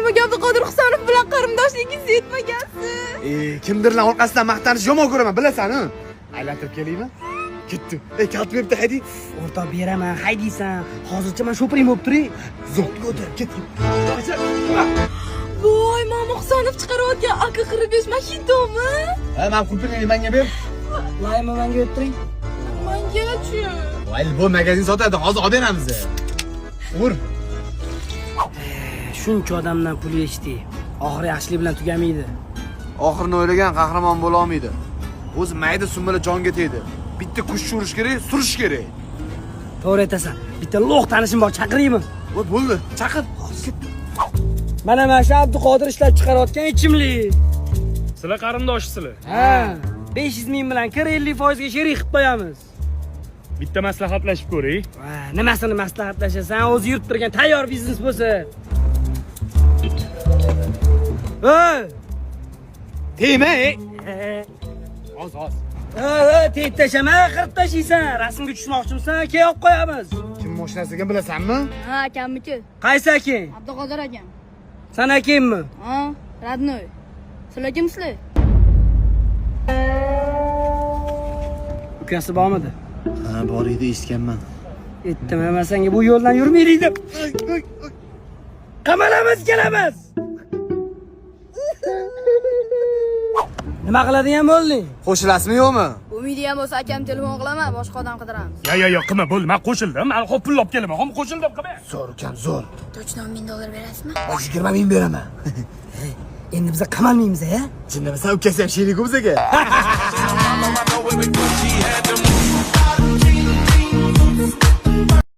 nimaga Abduqodir Husanov bilan qarindoshligingiz yetmagansiz? Kimdirlar orqasidan maqtanish yomon ko'raman, bilasan-ku. Aylantirib kelaymi? Ketdi. Kalt beribdi, haydi. O'rtoq beraman, haydaysan. Hozircha men shopiring bo'lib turay. Zo't ko'tar, ket. Voy, Mamo Husanov chiqarayotgan AK-45 mashinami? Men qulpini menga ber. Layma menga o'tiring. Menga-chi? Voy, bu magazin sotadi, hozir olib beramiz. Ur. Shuncha odamdan pul yechdi. Oxiri yaxshilik bilan tugamaydi. Oxirini o'ylagan qahramon bo'la olmaydi. O'zi mayda sumbala jonga tegdi. Bitta kuch urish kerak, surish kerak. To'g'ri aytasan. Bitta lo'q tanishim bor, chaqiraymi? Voy, bo'ldi, chaqir. Mana shu Abduqodir ishlab chiqarayotgan ichimlik. Sizlar qarindoshisizlar. Ha, 500 ming bilan 50% ga sherik qilib qo'yamiz. Bitta maslahatlashib ko'ring. Va, nimasini maslahatlashasan? O'zi yurib turgan tayyor biznes bo'lsa. Ey! Tegma, Oz. Tep tashama, qirib tashiysan. Rasmga tushmoqchimisan? Kel olib qo'yamiz. Kim mashinasiga bilasanmi? Ha, akamniki. Qaysi akang? Abduqodir akam. San akangmi? Ha, Radnoy. Sizlar kimsizlar? Ukasi bormidi? Ha, bor edi, eshitganman. Aytdim, men senga bu yo'ldan yurmaylik deb. Qamalamiz, kelamiz. Nima qiladigan bo'lding? Qo'shilasizmi yo'qmi? Umidiyam bo'lsa akam telefon qilaman, boshqa odam qidiramiz. Yo, qilma, bo'ldi. Men qo'shildim. Men hop pul olib kelaman. Hop qo'shildim, qilma. Zo'r ukam, zo'r. Точно $1000 berasizmi? 20 ming beraman. Endi biz qamalmaymiz, a? Chindan ukasi ham sherik bizga.